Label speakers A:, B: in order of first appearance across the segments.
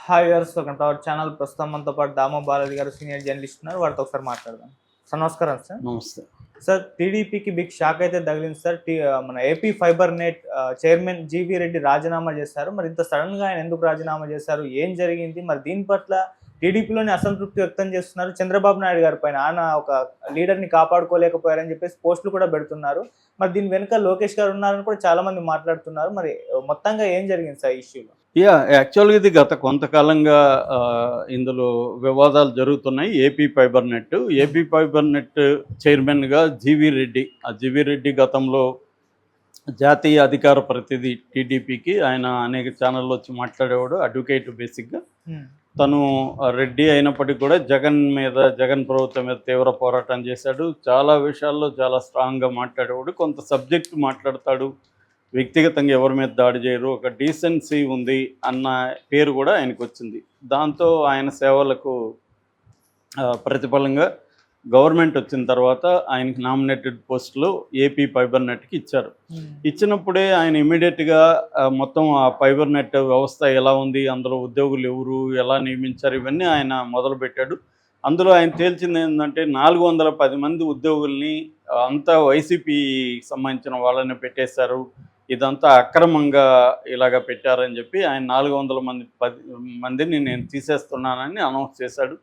A: Hi viewers, welcome to our channel. ప్రస్తుతం మనతో పాటు దామో బాలాజీ గారు సీనియర్ జర్నలిస్ట్ ఉన్నారు. వారితో ఒకసారి మాట్లాడదాం. సార్ నమస్కారం సార్.
B: నమస్తే.
A: సార్, టీడీపీకి బిగ్ షాక్ అయితే తగిలింది సార్. మన AP fibre net chairman GV Reddy రాజీనామా చేశారు. మరి ఇంత సడన్ గా ఆయన ఎందుకు రాజీనామా చేశారు, ఏం జరిగింది, మరి దీని పట్ల టీడీపీలోని అసంతృప్తి వ్యక్తం చేస్తున్నారు. చంద్రబాబు నాయుడు గారి పైన ఆయన ఒక లీడర్ని కాపాడుకోలేకపోయారని చెప్పేసి పోస్టులు కూడా పెడుతున్నారు. మరి దీని వెనుక లోకేష్ గారు ఉన్నారని కూడా చాలా మంది మాట్లాడుతున్నారు. మరి మొత్తంగా ఏం జరిగింది సార్ ఈ ఇష్యూలో?
B: యాక్చువల్గా ఇది గత కొంతకాలంగా ఇందులో వివాదాలు జరుగుతున్నాయి. ఏపీ ఫైబర్ నెట్ చైర్మన్గా జీవీ రెడ్డి. ఆ జీవీ రెడ్డి గతంలో జాతీయ అధికార ప్రతినిధి టీడీపీకి. ఆయన అనేక ఛానల్లో వచ్చి మాట్లాడేవాడు, అడ్వకేట్ బేసిక్గా. తను రెడ్డి అయినప్పటికీ కూడా జగన్ ప్రభుత్వం మీద తీవ్ర పోరాటం చేశాడు. చాలా విషయాల్లో చాలా స్ట్రాంగ్గా మాట్లాడేవాడు. కొంత సబ్జెక్టు మాట్లాడతాడు, వ్యక్తిగతంగా ఎవరి మీద దాడి చేయరు, ఒక డీసెన్సీ ఉంది అన్న పేరు కూడా ఆయనకు వచ్చింది. దాంతో ఆయన సేవలకు ప్రతిఫలంగా గవర్నమెంట్ వచ్చిన తర్వాత ఆయనకి నామినేటెడ్ పోస్టులు ఏపీ ఫైబర్ నెట్కి ఇచ్చారు. ఇచ్చినప్పుడే ఆయన ఇమీడియట్గా మొత్తం ఆ ఫైబర్ నెట్ వ్యవస్థ ఎలా ఉంది, అందులో ఉద్యోగులు ఎవరు, ఎలా నియమించారు, ఇవన్నీ ఆయన మొదలుపెట్టాడు. అందులో ఆయన తేల్చింది ఏంటంటే 410 మంది ఉద్యోగుల్ని అంతా వైసీపీకి సంబంధించిన వాళ్ళని పెట్టేశారు, ఇదంతా అక్రమంగా ఇలాగ పెట్టారని చెప్పి ఆయన 400 మందిని నేను తీసేస్తున్నానని అనౌన్స్ చేశాడు.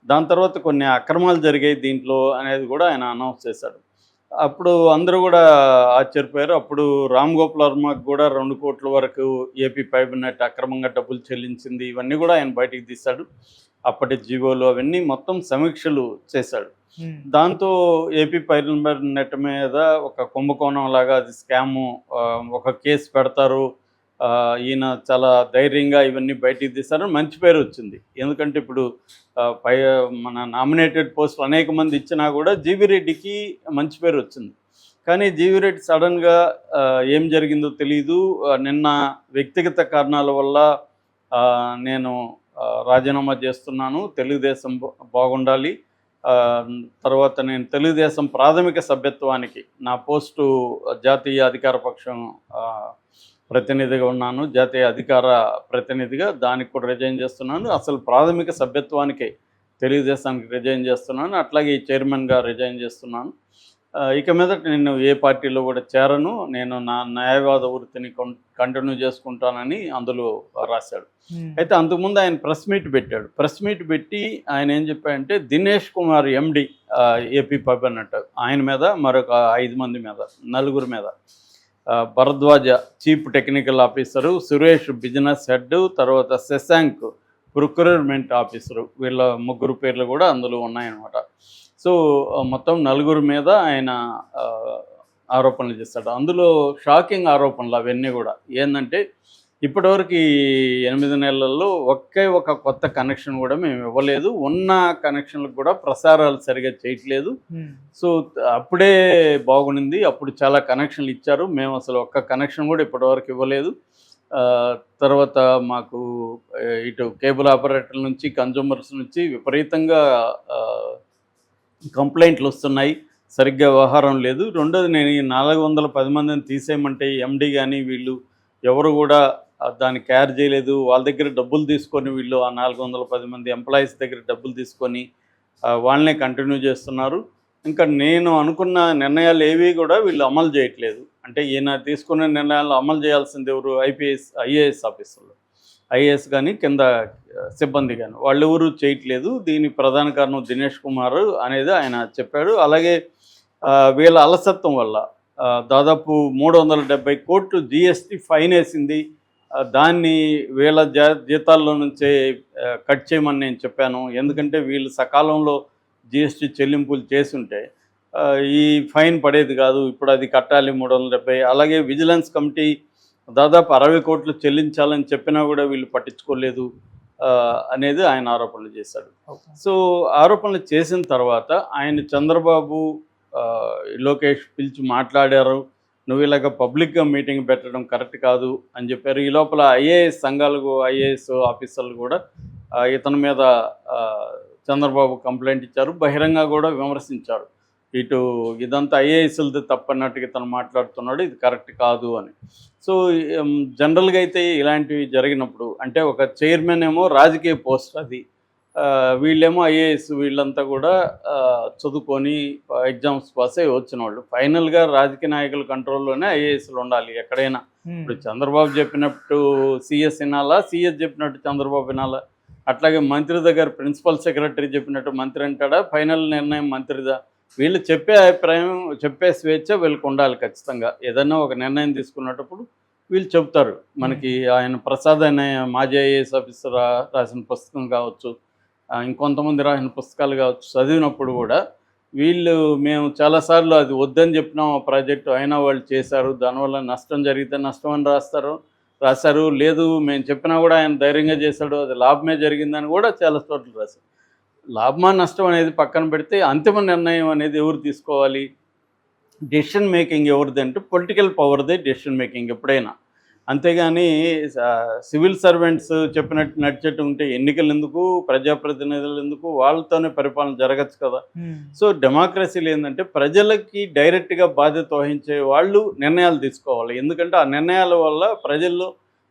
B: దాని తర్వాత కొన్ని అక్రమాలు జరిగాయి దీంట్లో అనేది కూడా ఆయన అనౌన్స్ చేశాడు. అప్పుడు అందరూ కూడా ఆశ్చర్యపోయారు. అప్పుడు రామ్ గోపాల్ వర్మకు కూడా 2 కోట్ల వరకు ఏపీ ఫైబర్ నెట్ అక్రమంగా డబ్బులు చెల్లించింది, ఇవన్నీ కూడా ఆయన బయటికి తీశాడు. అప్పటి జీవోలు అవన్నీ మొత్తం సమీక్షలు చేశాడు. దాంతో ఏపీ ఫైబర్ నెట్ మీద ఒక కుంభకోణం లాగా అది స్కాము, ఒక కేసు పెడతారు, ఈయన చాలా ధైర్యంగా ఇవన్నీ బయటికి తీశారని మంచి పేరు వచ్చింది. ఎందుకంటే ఇప్పుడు మన నామినేటెడ్ పోస్టులు అనేక మంది ఇచ్చినా కూడా జీవీ రెడ్డికి మంచి పేరు వచ్చింది. కానీ జీవీ రెడ్డి సడన్గా ఏం జరిగిందో తెలీదు. నిన్న వ్యక్తిగత కారణాల వల్ల నేను రాజీనామా చేస్తున్నాను, తెలుగుదేశం బాగుండాలి, తర్వాత నేను తెలుగుదేశం ప్రాథమిక సభ్యత్వానికి నా పోస్టు జాతీయ అధికార పక్షం ప్రతినిధిగా ఉన్నాను, జాతీయ అధికార ప్రతినిధిగా, దానికి కూడా రిజైన్ చేస్తున్నాను, అసలు ప్రాథమిక సభ్యత్వానికే తెలుగుదేశానికి రిజైన్ చేస్తున్నాను, అట్లాగే ఈ చైర్మన్గా రిజైన్ చేస్తున్నాను. ఇక మీదట నేను ఏ పార్టీలో కూడా చేరను, నేను నా న్యాయవాద వృత్తిని కంటిన్యూ చేసుకుంటానని అందులో రాశాడు. అయితే అంతకుముందు ఆయన ప్రెస్ మీట్ పెట్టాడు. ప్రెస్ మీట్ పెట్టి ఆయన ఏం చెప్పాడంటే Dinesh Kumar MD AP fibre net, ఆయన మీద మరొక 5 మంది మీద, 4 మీద, Bharadwaj chief technical officer, Suresh business head, తర్వాత శశాంక్ ప్రొక్యూర్మెంట్ ఆఫీసరు, వీళ్ళ 3 పేర్లు కూడా అందులో ఉన్నాయన్నమాట. సో మొత్తం 4 మీద ఆయన ఆరోపణలు చేస్తాడు. అందులో షాకింగ్ ఆరోపణలు అవన్నీ కూడా. ఏంటంటే ఇప్పటివరకు 8 నెలల్లో ఒక కొత్త కనెక్షన్ కూడా మేము ఇవ్వలేదు, ఉన్న కనెక్షన్లకు కూడా ప్రసారాలు సరిగా చేయట్లేదు. సో అప్పుడే బాగుండింది, అప్పుడు చాలా కనెక్షన్లు ఇచ్చారు, మేము అసలు ఒక్క కనెక్షన్ కూడా ఇప్పటివరకు ఇవ్వలేదు. తర్వాత మాకు ఇటు కేబుల్ ఆపరేటర్ల నుంచి, కన్జ్యూమర్స్ నుంచి విపరీతంగా కంప్లైంట్లు వస్తున్నాయి, సరిగ్గా వ్యవహారం లేదు. రెండోది, నేను ఈ 410 మందిని తీసేయమంటే ఎండి కానీ వీళ్ళు ఎవరు కూడా దాన్ని కేర్ చేయలేదు. వాళ్ళ దగ్గర డబ్బులు తీసుకొని, వీళ్ళు ఆ 410 మంది ఎంప్లాయీస్ దగ్గర డబ్బులు తీసుకొని వాళ్ళనే కంటిన్యూ చేస్తున్నారు. ఇంకా నేను అనుకున్న నిర్ణయాలు ఏవి కూడా వీళ్ళు అమలు చేయట్లేదు. అంటే ఈయన తీసుకున్న నిర్ణయాలు అమలు చేయాల్సింది ఎవరు? ఐఏఎస్ ఆఫీసర్లు, ఐఏఎస్ కానీ కింద సిబ్బంది కానీ, వాళ్ళు ఎవరు చేయట్లేదు. దీని ప్రధాన కారణం దినేష్ కుమార్ అనేది ఆయన చెప్పాడు. అలాగే వీళ్ళ అలసత్వం వల్ల దాదాపు 370 కోట్లు జీఎస్టీ ఫైన్ వేసింది. దాన్ని వీళ్ళ జీతాల్లో నుంచే కట్ చేయమని నేను చెప్పాను. ఎందుకంటే వీళ్ళు సకాలంలో జీఎస్టీ చెల్లింపులు చేసుంటే ఈ ఫైన్ పడేది కాదు, ఇప్పుడు అది కట్టాలి 370. అలాగే విజిలెన్స్ కమిటీ దాదాపు 60 కోట్లు చెల్లించాలని చెప్పినా కూడా వీళ్ళు పట్టించుకోలేదు అనేది ఆయన ఆరోపణలు చేశాడు. సో ఆరోపణలు చేసిన తర్వాత ఆయన చంద్రబాబు, లోకేష్ పిలిచి మాట్లాడారు. నువ్వు ఇలాగ పబ్లిక్గా మీటింగ్ పెట్టడం కరెక్ట్ కాదు అని చెప్పారు. ఈ లోపల ఐఏఎస్ ఆఫీసర్లు కూడా ఇతని మీద చంద్రబాబు కంప్లైంట్ ఇచ్చారు, బహిరంగ కూడా విమర్శించారు. ఇటు ఇదంతా ఐఏఎస్లది తప్పన్నట్టుగా తను మాట్లాడుతున్నాడు, ఇది కరెక్ట్ కాదు అని. సో జనరల్గా అయితే ఇలాంటివి జరిగినప్పుడు అంటే ఒక చైర్మన్ ఏమో రాజకీయ పోస్ట్ అది, వీళ్ళేమో ఐఏఎస్, వీళ్ళంతా కూడా చదువుకొని ఎగ్జామ్స్ పాస్ అయ్యి వచ్చిన వాళ్ళు. ఫైనల్గా రాజకీయ నాయకుల కంట్రోల్లోనే ఐఏఎస్లు ఉండాలి ఎక్కడైనా. ఇప్పుడు చంద్రబాబు చెప్పినట్టు సిఎస్ వినాలా, సిఎస్ చెప్పినట్టు చంద్రబాబు వినాలా? అట్లాగే మంత్రి దగ్గర ప్రిన్సిపల్ సెక్రటరీ చెప్పినట్టు మంత్రి అంటాడా, ఫైనల్ నిర్ణయం మంత్రిదా? వీళ్ళు చెప్పే అభిప్రాయం, చెప్పే స్వేచ్ఛ వీళ్ళకి ఉండాలి ఖచ్చితంగా. ఏదైనా ఒక నిర్ణయం తీసుకున్నప్పుడు వీళ్ళు చెబుతారు. మనకి ఆయన ప్రసాద్ అనే మాజీ ఐఏఎస్ ఆఫీసర్ రాసిన పుస్తకం కావచ్చు, ఇంకొంతమంది రాసిన పుస్తకాలు కావచ్చు, చదివినప్పుడు కూడా మేము చాలాసార్లు అది వద్దని చెప్పినాం ఆ ప్రాజెక్టు, అయినా వాళ్ళు చేశారు, దానివల్ల నష్టం జరిగితే నష్టం అని రాశారు. లేదు మేము చెప్పినా కూడా ఆయన ధైర్యంగా చేశాడు, అది లాభమే జరిగిందని కూడా చాలా చోట్ల రాశారు. లాభమా నష్టం అనేది పక్కన పెడితే అంతిమ నిర్ణయం అనేది ఎవరు తీసుకోవాలి? డెసిషన్ మేకింగ్ ఎవరిది అంటే పొలిటికల్ పవర్దే డెసిషన్ మేకింగ్ ఎప్పుడైనా. అంతేగాని సివిల్ సర్వెంట్స్ చెప్పినట్టు నడిచేట్టు ఉంటే ఎన్నికలు ఎందుకు, ప్రజాప్రతినిధులు ఎందుకు, వాళ్ళతోనే పరిపాలన జరగచ్చు కదా. సో డెమోక్రసీలు ఏంటంటే ప్రజలకి డైరెక్ట్గా బాధ్యత వహించే వాళ్ళు నిర్ణయాలు తీసుకోవాలి. ఎందుకంటే ఆ నిర్ణయాల వల్ల ప్రజల్లో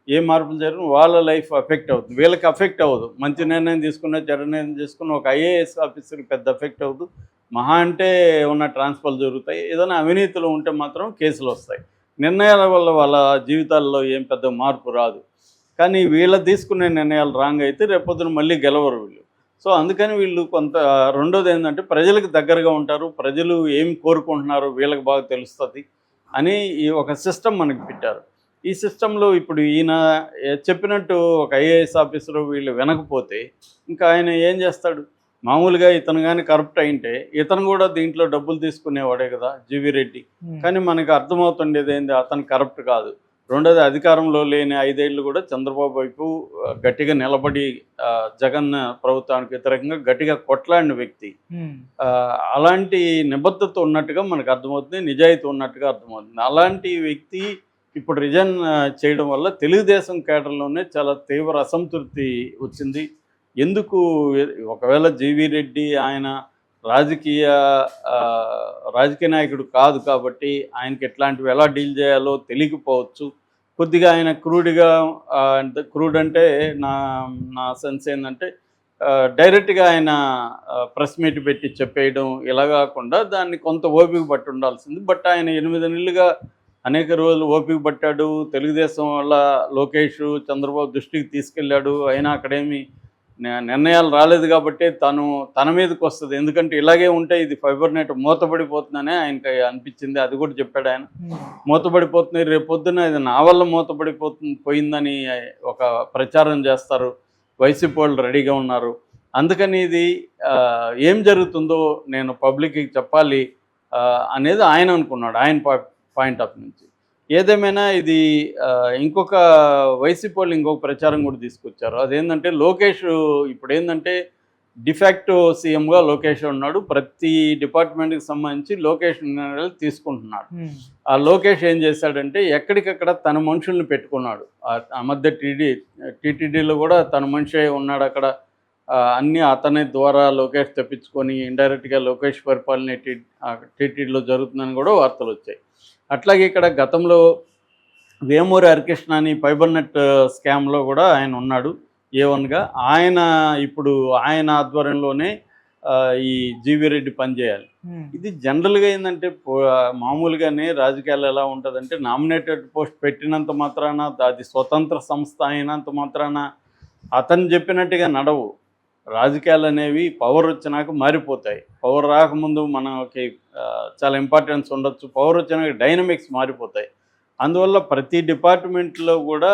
B: ఏ మార్పులు జరిగిన వాళ్ళ లైఫ్ ఎఫెక్ట్ అవుతుంది, వీళ్ళకి ఎఫెక్ట్ అవ్వదు. మంచి నిర్ణయం తీసుకున్న, చెడ్డ నిర్ణయం తీసుకున్న ఒక ఐఏఎస్ ఆఫీసర్కి పెద్ద ఎఫెక్ట్ అవ్వదు. మహా అంటే ఏమన్నా ట్రాన్స్ఫర్లు జరుగుతాయి, ఏదైనా అవినీతులు ఉంటే మాత్రం కేసులు వస్తాయి. నిర్ణయాల వల్ల వాళ్ళ జీవితాల్లో ఏం పెద్ద మార్పు రాదు. కానీ వీళ్ళ తీసుకునే నిర్ణయాలు రాంగ్ అయితే రేపొద్దున మళ్ళీ గెలవరు వీళ్ళు. సో అందుకని వీళ్ళు కొంత, రెండోది ఏంటంటే ప్రజలకు దగ్గరగా ఉంటారు, ప్రజలు ఏం కోరుకుంటున్నారో వీళ్ళకి బాగా తెలుస్తుంది అని ఈ ఒక సిస్టమ్ మనకి పెట్టారు. ఈ సిస్టంలో ఇప్పుడు ఈయన చెప్పినట్టు ఒక ఐఏఎస్ ఆఫీసరు వీళ్ళు వినకపోతే ఇంకా ఆయన ఏం చేస్తాడు? మామూలుగా ఇతను కానీ కరప్ట్ అయింటే ఇతను కూడా దీంట్లో డబ్బులు తీసుకునేవాడే కదా, జీవీ రెడ్డి. కానీ మనకు అర్థమవుతుండేది ఏంది, అతను కరప్ట్ కాదు. రెండోది అధికారంలో లేని 5 ఏళ్ళు కూడా చంద్రబాబు వైపు గట్టిగా నిలబడి జగన్ ప్రభుత్వానికి వ్యతిరేకంగా గట్టిగా కొట్లాడిన వ్యక్తి. అలాంటి నిబద్ధత ఉన్నట్టుగా మనకు అర్థమవుతుంది, నిజాయితీ ఉన్నట్టుగా అర్థమవుతుంది. అలాంటి వ్యక్తి ఇప్పుడు రిజైన్ చేయడం వల్ల తెలుగుదేశం కేడర్లోనే చాలా తీవ్ర అసంతృప్తి వచ్చింది. ఎందుకు? ఒకవేళ జీవీ రెడ్డి ఆయన రాజకీయ నాయకుడు కాదు కాబట్టి ఆయనకి ఎట్లాంటివి ఎలా డీల్ చేయాలో తెలియకపోవచ్చు. కొద్దిగా ఆయన క్రూడ్ అంటే నా సెన్స్ ఏంటంటే డైరెక్ట్గా ఆయన ప్రెస్ మీట్ పెట్టి చెప్పేయడం ఇలా కాకుండా దాన్ని కొంత ఓపిక పట్టి ఉండాల్సింది. బట్ ఆయన 8 నెలలుగా అనేక రోజులు ఓపిక పట్టాడు. తెలుగుదేశం వల్ల లోకేష్ చంద్రబాబు దృష్టికి తీసుకెళ్ళాడు, అయినా అక్కడేమి నిర్ణయాలు రాలేదు కాబట్టి తన మీదకి వస్తుంది. ఎందుకంటే ఇలాగే ఉంటే ఇది ఫైబర్ నెట్ మూతపడిపోతుందనే ఆయనకి అనిపించింది. అది కూడా చెప్పాడు ఆయన, మూతపడిపోతుంది, రేపొద్దున ఇది నా వల్ల పోయిందని ఒక ప్రచారం చేస్తారు. వైసీపీ వాళ్ళు రెడీగా ఉన్నారు. అందుకని ఇది ఏం జరుగుతుందో నేను పబ్లిక్కి చెప్పాలి అనేది ఆయన అనుకున్నాడు, ఆయన పాయింట్ ఆఫ్ నుంచి. ఏదేమైనా ఇది ఇంకొక వైసీపీ వాళ్ళు ఇంకొక ప్రచారం కూడా తీసుకొచ్చారు. అదేంటంటే లోకేష్ ఇప్పుడు ఏంటంటే డిఫాక్టో సీఎంగా లోకేష్ ఉన్నాడు. ప్రతి డిపార్ట్మెంట్కి సంబంధించి లోకేష్ నిర్ణయాలు తీసుకుంటున్నాడు. ఆ లోకేష్ ఏం చేశాడంటే ఎక్కడికక్కడ తన మనుషుల్ని పెట్టుకున్నాడు. ఆ మధ్య టీటీడీలో కూడా తన మనిషి ఉన్నాడు అక్కడ. అన్నీ అతని ద్వారా లోకేష్ తెప్పించుకొని ఇండైరెక్ట్గా లోకేష్ పరిపాలన టీటీడీలో జరుగుతుందని కూడా వార్తలు వచ్చాయి. అట్లాగే ఇక్కడ గతంలో వేమూరి హరికృష్ణ అని ఫైబర్ నెట్ స్కామ్లో కూడా ఆయన ఉన్నాడు A1గా. ఇప్పుడు ఆయన ఆధ్వర్యంలోనే ఈ జీవీ రెడ్డి పనిచేయాలి. ఇది జనరల్గా ఏంటంటే మామూలుగానే రాజకీయాలు ఎలా ఉంటుందంటే నామినేటెడ్ పోస్ట్ పెట్టినంత మాత్రాన, అది స్వతంత్ర సంస్థ అయినంత మాత్రాన అతను చెప్పినట్టుగా నడవు. రాజకీయాలు అనేవి పవర్ వచ్చినాక మారిపోతాయి. పవర్ రాకముందు మనకి చాలా ఇంపార్టెన్స్ ఉండొచ్చు, పవర్ వచ్చినాక డైనమిక్స్ మారిపోతాయి. అందువల్ల ప్రతి డిపార్ట్మెంట్లో కూడా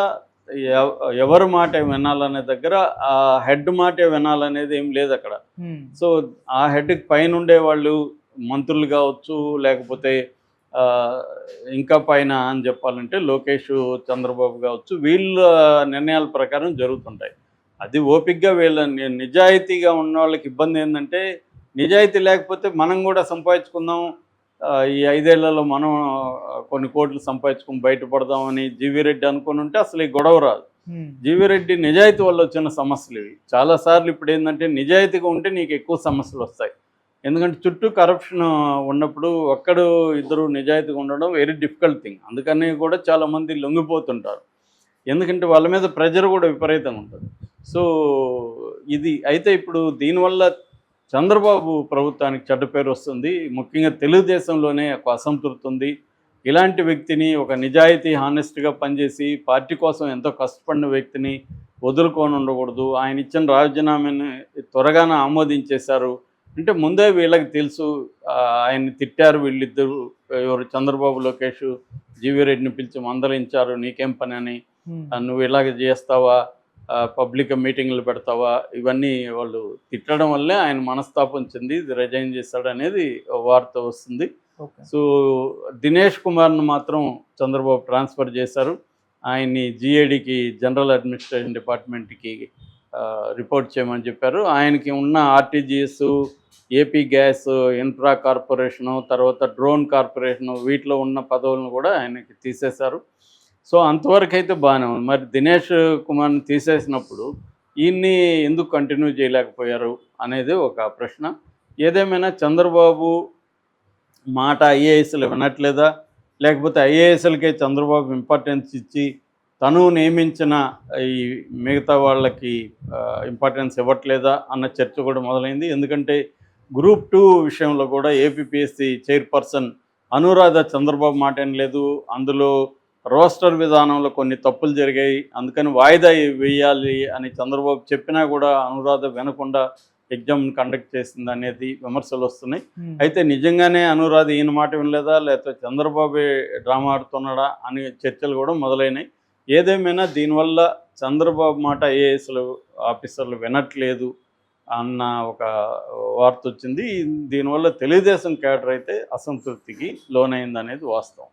B: ఎవరి మాట వినాలనే దగ్గర ఆ హెడ్ మాటే వినాలనేది ఏం లేదు అక్కడ. సో ఆ హెడ్కి పైన ఉండే వాళ్ళు మంత్రులు కావచ్చు, లేకపోతే ఇంకా పైన అని చెప్పాలంటే లోకేష్, చంద్రబాబు కావచ్చు, వీళ్ళ నిర్ణయాల ప్రకారం జరుగుతుంటాయి. అది ఓపికగా నిజాయితీగా ఉన్న వాళ్ళకి ఇబ్బంది ఏంటంటే, నిజాయితీ లేకపోతే మనం కూడా సంపాదించుకుందాం, ఈ 5 ఏళ్లలో మనం కొన్ని కోట్లు సంపాదించుకుని బయటపడదామని జీవీ రెడ్డి అనుకుని ఉంటే అసలు ఈ గొడవ రాదు. జీవీ రెడ్డి నిజాయితీ వల్ల వచ్చిన సమస్యలు ఇవి. చాలాసార్లు ఇప్పుడు ఏంటంటే నిజాయితీగా ఉంటే నీకు ఎక్కువ సమస్యలు వస్తాయి. ఎందుకంటే చుట్టూ కరప్షన్ ఉన్నప్పుడు ఒక్కడు ఇద్దరు నిజాయితీగా ఉండడం వెరీ డిఫికల్ట్ థింగ్. అందుకని కూడా చాలామంది లొంగిపోతుంటారు. ఎందుకంటే వాళ్ళ మీద ప్రెజర్ కూడా విపరీతంగా ఉంటుంది. సో ఇది అయితే ఇప్పుడు దీనివల్ల చంద్రబాబు ప్రభుత్వానికి చెడ్డ పేరు వస్తుంది. ముఖ్యంగా తెలుగుదేశంలోనే ఒక అసంతృప్తి ఉంది. ఇలాంటి వ్యక్తిని, ఒక నిజాయితీ హానెస్ట్గా పనిచేసి పార్టీ కోసం ఎంతో కష్టపడిన వ్యక్తిని వదులుకొని ఉండకూడదు. ఆయన ఇచ్చిన రాజీనామాని త్వరగానే ఆమోదించేశారు అంటే ముందే వీళ్ళకి తెలుసు. ఆయన్ని తిట్టారు వీళ్ళిద్దరు, ఎవరు చంద్రబాబు లోకేష్ జీవీ రెడ్డిని పిలిచి మందలించారు, నీకేం పని అని, నువ్వు ఇలాగ చేస్తావా, పబ్లిక్ మీటింగ్లు పెడతావా, ఇవన్నీ వాళ్ళు తిట్టడం వల్లే ఆయన మనస్తాపం చెంది రిజైన్ చేశాడు అనేది వార్త వస్తుంది. సో దినేష్ కుమార్ను మాత్రం చంద్రబాబు ట్రాన్స్ఫర్ చేశారు. ఆయన్ని జిఏడికి, జనరల్ అడ్మినిస్ట్రేషన్ డిపార్ట్మెంట్కి రిపోర్ట్ చేయమని చెప్పారు. ఆయనకి ఉన్న RTGS, AP gas, infra corporation, తర్వాత డ్రోన్ కార్పొరేషను, వీటిలో ఉన్న పదవులను కూడా ఆయనకి తీసేశారు. సో అంతవరకు అయితే బాగానే ఉంది. మరి దినేష్ కుమార్ని తీసేసినప్పుడు ఈయన్ని ఎందుకు కంటిన్యూ చేయలేకపోయారు అనేది ఒక ప్రశ్న. ఏదేమైనా చంద్రబాబు మాట ఐఏఎస్లు వినట్లేదా, లేకపోతే ఐఏఎస్లకే చంద్రబాబు ఇంపార్టెన్స్ ఇచ్చి తను నియమించిన ఈ మిగతా వాళ్ళకి ఇంపార్టెన్స్ ఇవ్వట్లేదా అన్న చర్చ కూడా మొదలైంది. ఎందుకంటే గ్రూప్ 2 విషయంలో కూడా ఏపీపీఎస్సీ చైర్పర్సన్ అనురాధ చంద్రబాబు మాట ఏం లేదు. అందులో రోస్టర్ విధానంలో కొన్ని తప్పులు జరిగాయి, అందుకని వాయిదా వేయాలి అని చంద్రబాబు చెప్పినా కూడా అనురాధ వినకుండా ఎగ్జామ్ కండక్ట్ చేసింది అనేది విమర్శలు వస్తున్నాయి. అయితే నిజంగానే అనురాధ ఈయన మాట వినలేదా, లేకపోతే చంద్రబాబు డ్రామా ఆడుతున్నాడా అనే చర్చలు కూడా మొదలైనాయి. ఏదేమైనా దీనివల్ల చంద్రబాబు మాట ఐఏఎస్లు ఆఫీసర్లు వినట్లేదు అన్న ఒక వార్త వచ్చింది. దీనివల్ల తెలుగుదేశం క్యాడర్ అయితే అసంతృప్తికి లోనైంది అనేది వాస్తవం.